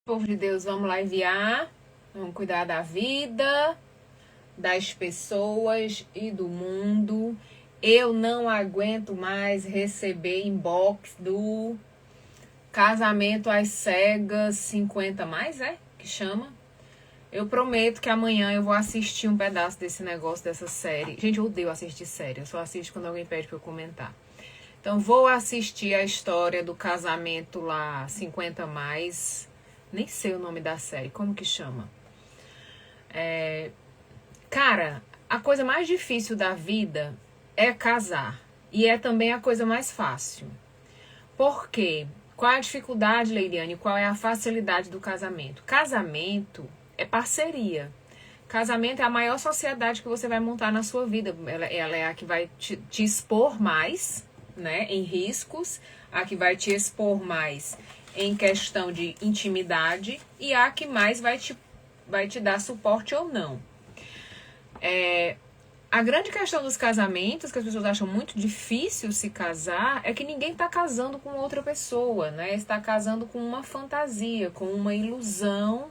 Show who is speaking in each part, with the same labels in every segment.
Speaker 1: Povo de Deus, vamos lá enviar. Vamos cuidar da vida, das pessoas e do mundo. Eu não aguento mais receber inbox do casamento às cegas 50 mais, que chama. Eu prometo que amanhã eu vou assistir um pedaço desse negócio, dessa série. Gente, eu odeio assistir série. Eu só assisto quando alguém pede pra eu comentar. Então, vou assistir a história do casamento lá 50 mais. Nem sei o nome da série. Como que chama? Cara, a coisa mais difícil da vida é casar. E é também a coisa mais fácil. Por quê? Qual é a dificuldade, Leiliane? Qual é a facilidade do casamento? Casamento é parceria. Casamento é a maior sociedade que você vai montar na sua vida. Ela é a que vai te expor mais, né, em riscos, a que vai te expor mais em questão de intimidade e a que mais vai te dar suporte ou não. A grande questão dos casamentos, que as pessoas acham muito difícil se casar, é que ninguém está casando com outra pessoa, né? Está casando com uma fantasia, com uma ilusão,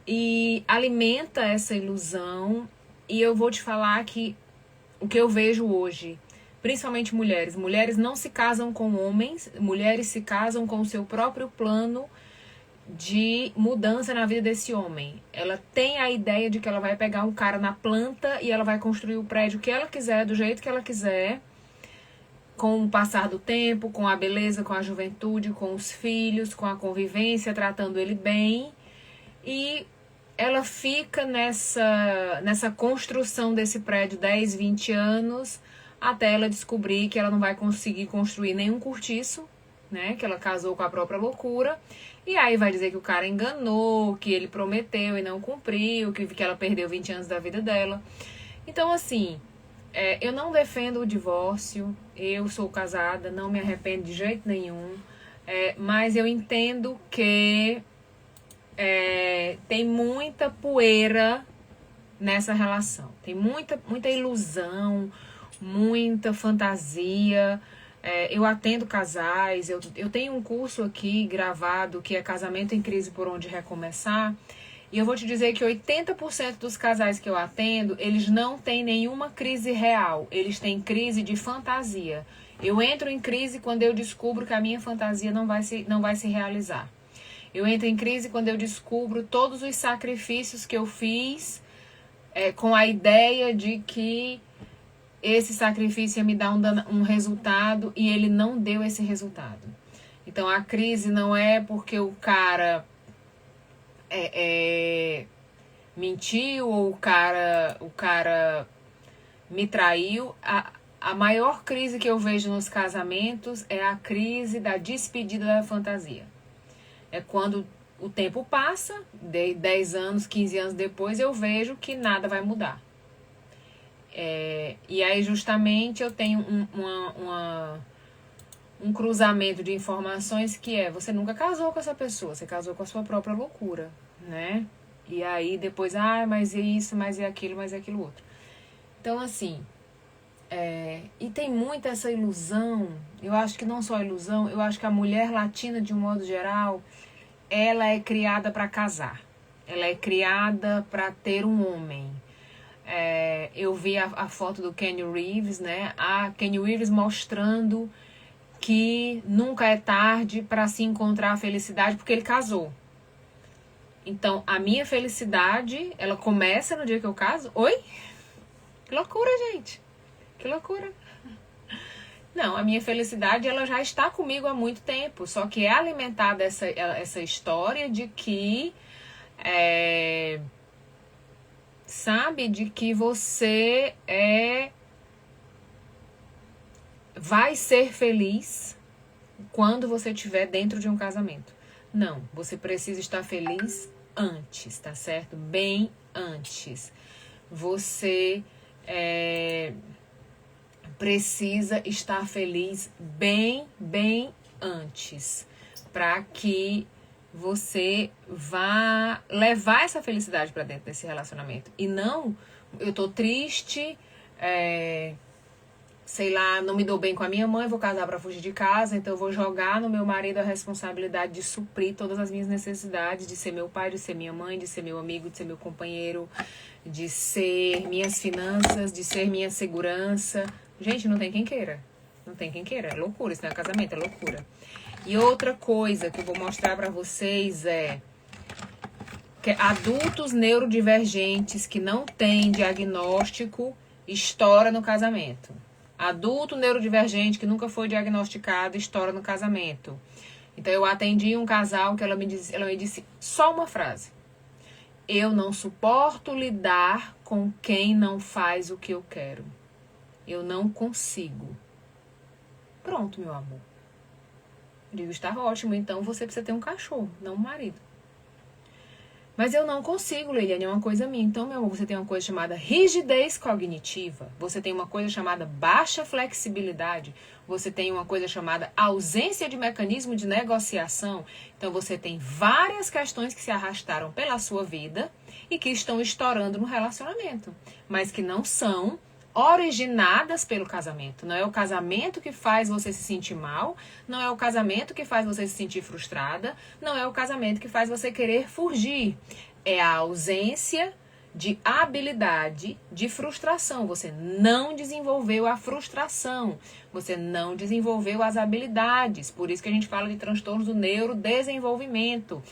Speaker 1: e alimenta essa ilusão. E eu vou te falar que o que eu vejo hoje, principalmente mulheres não se casam com homens, mulheres se casam com o seu próprio plano de mudança na vida desse homem. Ela tem a ideia de que ela vai pegar um cara na planta e ela vai construir o prédio que ela quiser, do jeito que ela quiser, com o passar do tempo, com a beleza, com a juventude, com os filhos, com a convivência, tratando ele bem. E ela fica nessa construção desse prédio 10, 20 anos, até ela descobrir que ela não vai conseguir construir nenhum cortiço, né? Que ela casou com a própria loucura. E aí vai dizer que o cara enganou, que ele prometeu e não cumpriu, que ela perdeu 20 anos da vida dela. Então, assim, eu não defendo o divórcio, eu sou casada, não me arrependo de jeito nenhum, mas eu entendo que tem muita poeira nessa relação. Tem muita ilusão, muita fantasia. Eu atendo casais, eu tenho um curso aqui gravado que é Casamento em Crise por Onde Recomeçar, e eu vou te dizer que 80% dos casais que eu atendo, eles não têm nenhuma crise real, eles têm crise de fantasia. Eu entro em crise quando eu descubro que a minha fantasia não vai se realizar. Eu entro em crise quando eu descubro todos os sacrifícios que eu fiz com a ideia de que esse sacrifício ia me dar um resultado e ele não deu esse resultado. Então a crise não é porque o cara mentiu ou o cara me traiu. A maior crise que eu vejo nos casamentos é a crise da despedida da fantasia. É quando o tempo passa, 10 anos, 15 anos depois, eu vejo que nada vai mudar. E aí justamente eu tenho um cruzamento de informações que você nunca casou com essa pessoa, você casou com a sua própria loucura, né? E aí depois, mas é isso, mas é aquilo, mas é aquilo outro. Então assim, e tem muita essa ilusão, eu acho que não só a ilusão, eu acho que a mulher latina de um modo geral, ela é criada para casar, ela é criada para ter um homem. Eu vi a foto do Keanu Reeves, né? A Keanu Reeves mostrando que nunca é tarde para se encontrar a felicidade, porque ele casou. Então, a minha felicidade, ela começa no dia que eu caso. Oi? Que loucura, gente. Que loucura. Não, a minha felicidade, ela já está comigo há muito tempo. Só que é alimentada essa história de que... sabe, de que você vai ser feliz quando você estiver dentro de um casamento. Não, você precisa estar feliz antes, tá certo? Bem antes. Você precisa estar feliz bem antes, para que você vá levar essa felicidade para dentro desse relacionamento. E não, eu tô triste, sei lá, não me dou bem com a minha mãe, vou casar para fugir de casa, então eu vou jogar no meu marido a responsabilidade de suprir todas as minhas necessidades, de ser meu pai, de ser minha mãe, de ser meu amigo, de ser meu companheiro, de ser minhas finanças, de ser minha segurança. Gente, não tem quem queira. Não tem quem queira. É loucura, isso não é casamento, é loucura. E outra coisa que eu vou mostrar pra vocês é que adultos neurodivergentes que não têm diagnóstico estoura no casamento. Adulto neurodivergente que nunca foi diagnosticado estoura no casamento. Então eu atendi um casal que ela me disse só uma frase: eu não suporto lidar com quem não faz o que eu quero. Eu não consigo. Pronto, meu amor. Eu digo, está ótimo, então você precisa ter um cachorro, não um marido. Mas eu não consigo, Leiliane, é uma coisa minha. Então, meu amor, você tem uma coisa chamada rigidez cognitiva. Você tem uma coisa chamada baixa flexibilidade. Você tem uma coisa chamada ausência de mecanismo de negociação. Então, você tem várias questões que se arrastaram pela sua vida e que estão estourando no relacionamento, mas que não são originadas pelo casamento. Não é o casamento que faz você se sentir mal, não é o casamento que faz você se sentir frustrada, não é o casamento que faz você querer fugir. É a ausência de habilidade de frustração. Você não desenvolveu a frustração, você não desenvolveu as habilidades. Por isso que a gente fala de transtornos do neurodesenvolvimento.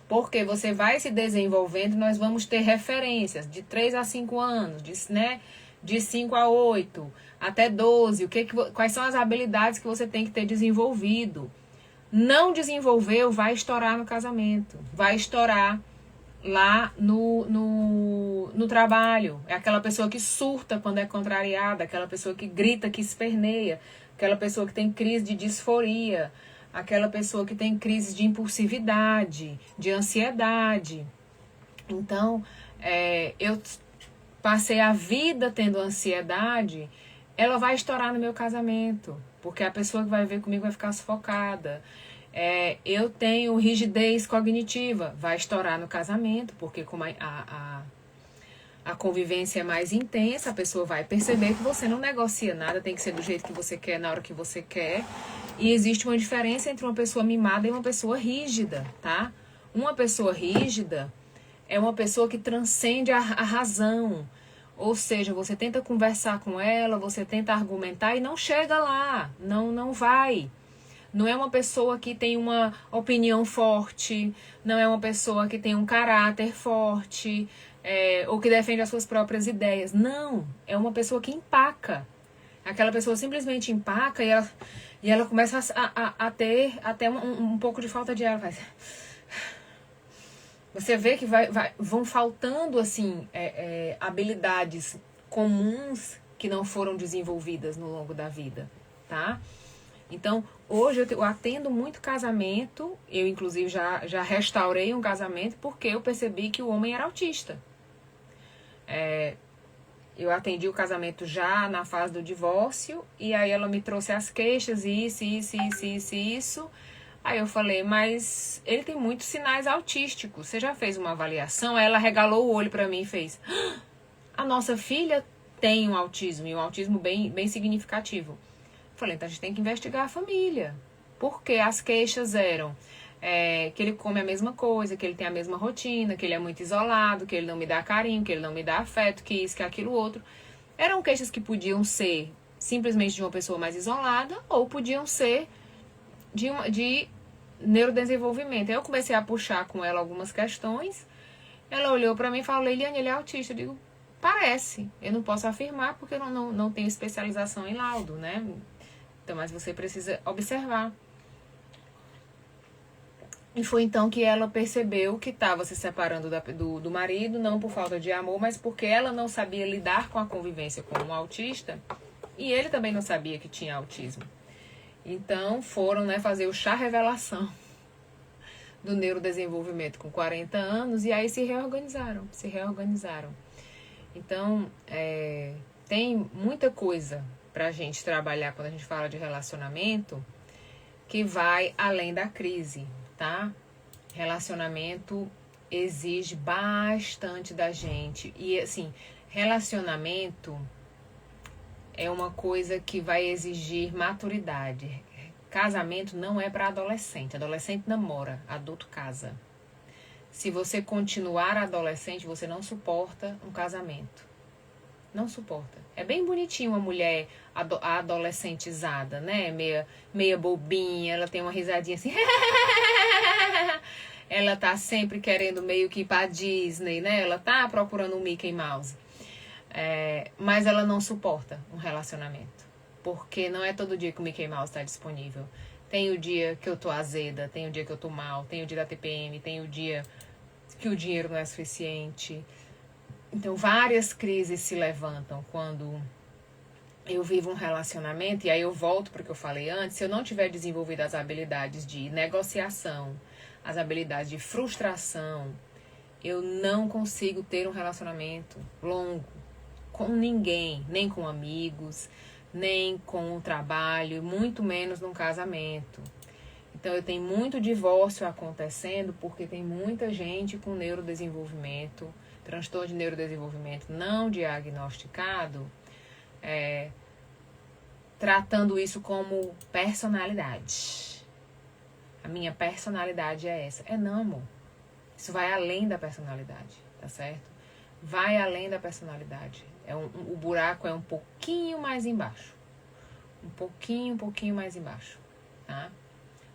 Speaker 1: Porque você vai se desenvolvendo, nós vamos ter referências de 3 a 5 anos, de 5 a 8, até 12, quais são as habilidades que você tem que ter desenvolvido. Não desenvolveu, vai estourar no casamento, vai estourar lá no trabalho. É aquela pessoa que surta quando é contrariada, aquela pessoa que grita, que esperneia, aquela pessoa que tem crise de disforia, aquela pessoa que tem crise de impulsividade, de ansiedade. Então, eu passei a vida tendo ansiedade, ela vai estourar no meu casamento, porque a pessoa que vai ver comigo vai ficar sufocada. Eu tenho rigidez cognitiva, vai estourar no casamento, porque como a convivência é mais intensa, a pessoa vai perceber que você não negocia nada, tem que ser do jeito que você quer, na hora que você quer. E existe uma diferença entre uma pessoa mimada e uma pessoa rígida, tá? Uma pessoa rígida é uma pessoa que transcende a razão. Ou seja, você tenta conversar com ela, você tenta argumentar e não chega lá, não vai. Não é uma pessoa que tem uma opinião forte, não é uma pessoa que tem um caráter forte, ou que defende as suas próprias ideias. Não, é uma pessoa que empaca. Aquela pessoa simplesmente empaca e ela começa a ter até um pouco de falta de ar. Você vê que vão faltando assim habilidades comuns que não foram desenvolvidas no longo da vida, tá? Então, hoje eu atendo muito casamento, eu inclusive já restaurei um casamento porque eu percebi que o homem era autista. Eu atendi o casamento já na fase do divórcio e aí ela me trouxe as queixas, isso. Aí eu falei, mas ele tem muitos sinais autísticos. Você já fez uma avaliação? Aí ela regalou o olho pra mim e fez: a nossa filha tem um autismo, e um autismo bem significativo. Eu falei, então a gente tem que investigar a família. Porque as queixas eram que ele come a mesma coisa, que ele tem a mesma rotina, que ele é muito isolado, que ele não me dá carinho, que ele não me dá afeto, que isso, que aquilo, outro. Eram queixas que podiam ser simplesmente de uma pessoa mais isolada ou podiam ser de neurodesenvolvimento. Eu comecei a puxar com ela algumas questões. Ela olhou pra mim e falou: Leiliane, ele é autista. Eu digo, parece. Eu não posso afirmar porque eu não tenho especialização em laudo, né? Então, mas você precisa observar. E foi então que ela percebeu que estava se separando do marido, não por falta de amor, mas porque ela não sabia lidar com a convivência com um autista e ele também não sabia que tinha autismo. Então foram fazer o chá revelação do neurodesenvolvimento com 40 anos e aí se reorganizaram. Então, tem muita coisa pra gente trabalhar quando a gente fala de relacionamento que vai além da crise, tá? Relacionamento exige bastante da gente. E assim, relacionamento é uma coisa que vai exigir maturidade. Casamento não é para adolescente. Adolescente namora, adulto casa. Se você continuar adolescente, você não suporta um casamento. Não suporta. É bem bonitinho uma mulher adolescentizada, né? Meia bobinha, ela tem uma risadinha assim. Ela tá sempre querendo meio que ir pra Disney, né? Ela tá procurando um Mickey Mouse. Mas ela não suporta um relacionamento. Porque não é todo dia que o Mickey Mouse tá disponível. Tem o dia que eu tô azeda, tem o dia que eu tô mal, tem o dia da TPM, tem o dia que o dinheiro não é suficiente. Então, várias crises se levantam quando eu vivo um relacionamento. E aí eu volto para o que eu falei antes. Se eu não tiver desenvolvido as habilidades de negociação, as habilidades de frustração, eu não consigo ter um relacionamento longo com ninguém, nem com amigos, nem com o trabalho, muito menos num casamento. Então, eu tenho muito divórcio acontecendo porque tem muita gente com neurodesenvolvimento, transtorno de neurodesenvolvimento não diagnosticado, tratando isso como personalidade. A minha personalidade é essa. Não, amor. Isso vai além da personalidade, tá certo? Vai além da personalidade. O buraco é um pouquinho mais embaixo. Um pouquinho mais embaixo, tá?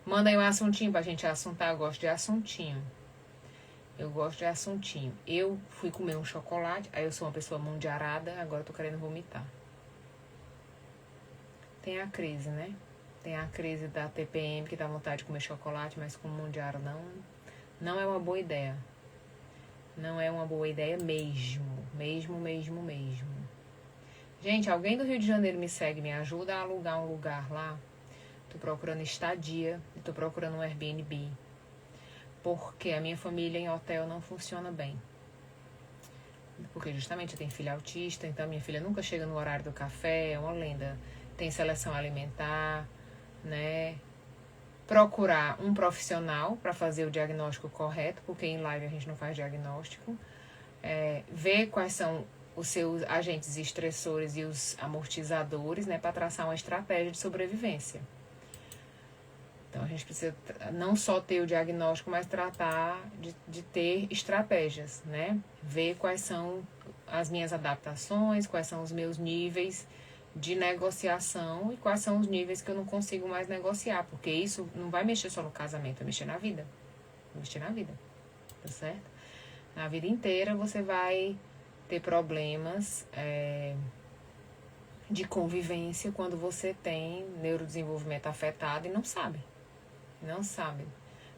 Speaker 1: Manda aí um assuntinho pra gente assuntar. Eu gosto de assuntinho. Eu fui comer um chocolate, aí eu sou uma pessoa mundiarada, agora eu tô querendo vomitar. Tem a crise, né? Tem a crise da TPM, que dá vontade de comer chocolate, mas com mundiara não é uma boa ideia. Não é uma boa ideia mesmo. Gente, alguém do Rio de Janeiro me segue, me ajuda a alugar um lugar lá. Tô procurando estadia, tô procurando um Airbnb. Porque a minha família em hotel não funciona bem. Porque justamente eu tenho filha autista, então minha filha nunca chega no horário do café, é uma lenda. Tem seleção alimentar, né? Procurar um profissional para fazer o diagnóstico correto, porque em live a gente não faz diagnóstico. Ver quais são os seus agentes estressores e os amortizadores, né? Para traçar uma estratégia de sobrevivência. Então, a gente precisa não só ter o diagnóstico, mas tratar de ter estratégias, né? Ver quais são as minhas adaptações, quais são os meus níveis de negociação e quais são os níveis que eu não consigo mais negociar. Porque isso não vai mexer só no casamento, vai mexer na vida. Vai mexer na vida, tá certo? Na vida inteira você vai ter problemas de convivência quando você tem neurodesenvolvimento afetado e não sabe.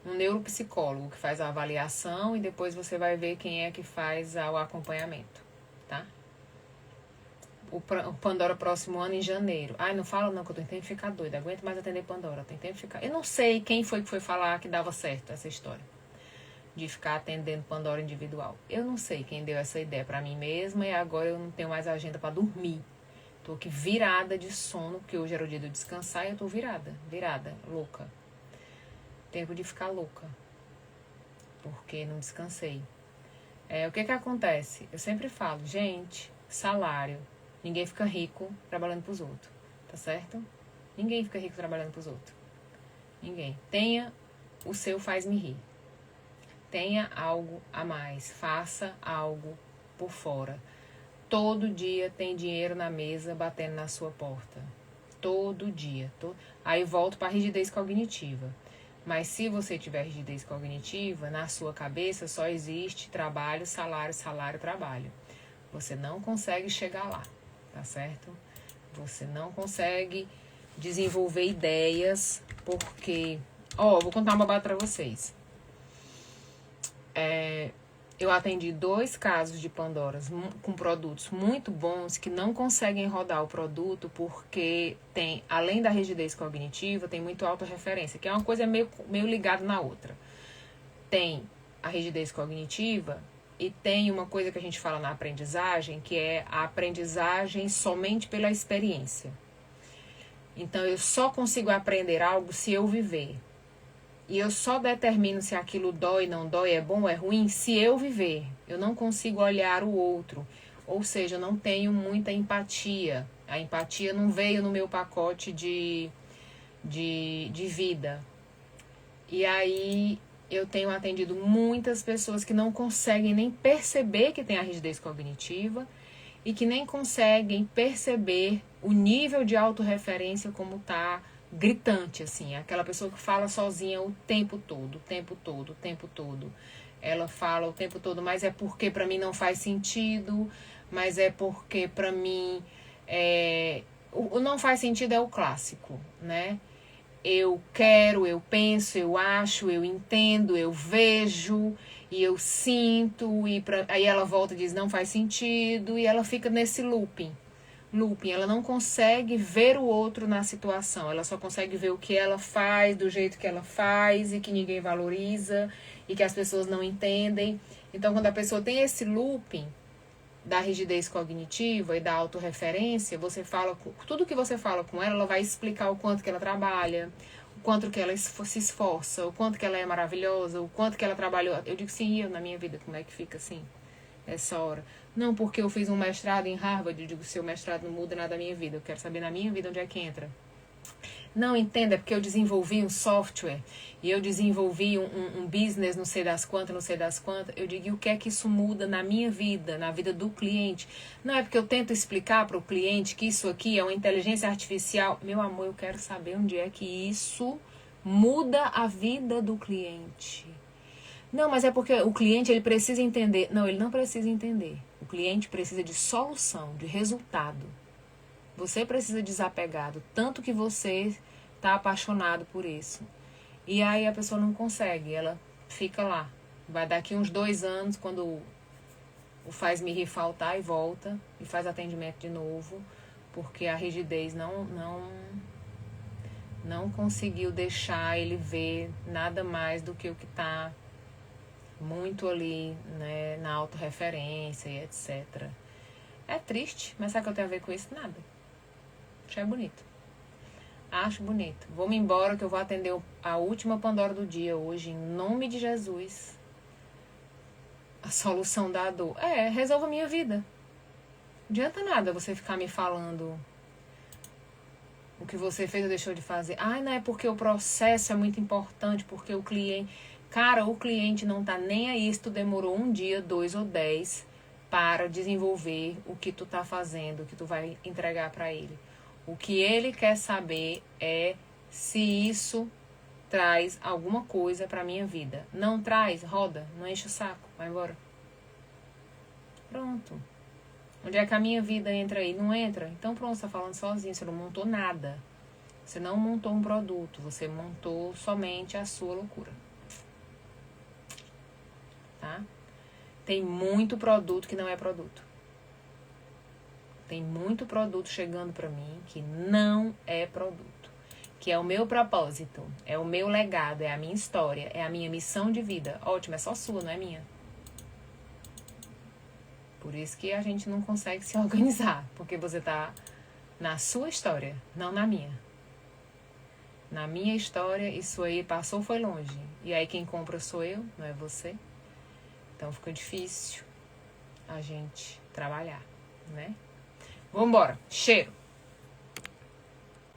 Speaker 1: Um neuropsicólogo que faz a avaliação e depois você vai ver quem é que faz o acompanhamento, tá? O Pandora próximo ano em janeiro. Ai, não fala não, que eu tô tentando ficar doida. Aguento mais atender Pandora, tentando ficar... Eu não sei quem foi que foi falar que dava certo essa história de ficar atendendo Pandora individual. Eu não sei quem deu essa ideia pra mim mesma e agora eu não tenho mais agenda pra dormir. Tô aqui virada de sono, porque hoje era o dia de eu descansar e eu tô virada, louca. Tempo de ficar louca, porque não descansei. O que acontece? Eu sempre falo, gente, salário, ninguém fica rico trabalhando pros outros, tá certo? Ninguém fica rico trabalhando pros outros. Ninguém. Tenha o seu faz-me rir. Tenha algo a mais, faça algo por fora. Todo dia tem dinheiro na mesa batendo na sua porta. Todo dia. Aí volto para a rigidez cognitiva. Mas se você tiver rigidez cognitiva, na sua cabeça só existe trabalho, salário, trabalho. Você não consegue chegar lá, tá certo? Você não consegue desenvolver ideias, porque... vou contar uma babada pra vocês. Eu atendi 2 casos de Pandoras com produtos muito bons que não conseguem rodar o produto porque tem, além da rigidez cognitiva, tem muito autorreferência, que é uma coisa meio ligada na outra. Tem a rigidez cognitiva e tem uma coisa que a gente fala na aprendizagem, que é a aprendizagem somente pela experiência. Então, eu só consigo aprender algo se eu viver. E eu só determino se aquilo dói, não dói, é bom ou é ruim, se eu viver. Eu não consigo olhar o outro. Ou seja, eu não tenho muita empatia. A empatia não veio no meu pacote de vida. E aí eu tenho atendido muitas pessoas que não conseguem nem perceber que tem a rigidez cognitiva e que nem conseguem perceber o nível de autorreferência como tá gritante, assim. Aquela pessoa que fala sozinha o tempo todo, o tempo todo, o tempo todo. Ela fala o tempo todo, mas é porque pra mim não faz sentido, mas é porque pra mim o não faz sentido é o clássico, né? Eu quero, eu penso, eu acho, eu entendo, eu vejo e eu sinto, aí ela volta e diz não faz sentido e ela fica nesse looping. Ela não consegue ver o outro na situação, ela só consegue ver o que ela faz, do jeito que ela faz e que ninguém valoriza e que as pessoas não entendem. Então, quando a pessoa tem esse looping da rigidez cognitiva e da autorreferência, você fala, tudo que você fala com ela, ela vai explicar o quanto que ela trabalha, o quanto que ela se esforça, o quanto que ela é maravilhosa, o quanto que ela trabalhou. Eu digo, sim, eu na minha vida, como é que fica assim, essa hora? Não porque eu fiz um mestrado em Harvard, eu digo, seu mestrado não muda nada da minha vida, eu quero saber na minha vida onde é que entra. Não, entenda, é porque eu desenvolvi um software e eu desenvolvi um business, não sei das quantas. Eu digo, e o que é que isso muda na minha vida, na vida do cliente? Não, é porque eu tento explicar para o cliente que isso aqui é uma inteligência artificial. Meu amor, eu quero saber onde é que isso muda a vida do cliente. Não, mas é porque o cliente ele precisa entender. Não, ele não precisa entender. O cliente precisa de solução, de resultado. Você precisa desapegado, tanto que você está apaixonado por isso. E aí a pessoa não consegue, ela fica lá. Vai daqui uns 2 anos, quando o faz-me rir faltar e volta, e faz atendimento de novo, porque a rigidez não conseguiu deixar ele ver nada mais do que o que está muito ali, né, na autorreferência e etc. É triste, mas sabe o que eu tenho a ver com isso? Nada. Acho bonito. Acho bonito. Vou-me embora que eu vou atender a última Pandora do dia hoje, em nome de Jesus. A solução da dor. Resolva a minha vida. Não adianta nada você ficar me falando o que você fez ou deixou de fazer. Ai, não é porque o processo é muito importante, porque o cliente... Cara, o cliente não tá nem aí se tu demorou 1 dia, 2 ou 10 para desenvolver o que tu tá fazendo, o que tu vai entregar para ele. O que ele quer saber é se isso traz alguma coisa pra minha vida. Não traz, roda, não enche o saco, vai embora. Pronto. Onde é que a minha vida entra aí? Não entra? Então pronto, você tá falando sozinho, você não montou nada. Você não montou um produto, você montou somente a sua loucura. Tá? Tem muito produto que não é produto. Tem muito produto chegando pra mim que não é produto. Que é o meu propósito, é o meu legado, é a minha história, é a minha missão de vida. Ótimo, é só sua, não é minha. Por isso que a gente não consegue se organizar, porque você tá na sua história, não na minha. Na minha história, isso aí passou, foi longe. E aí quem compra sou eu, não é você. Então fica difícil a gente trabalhar, né? Vambora, cheiro!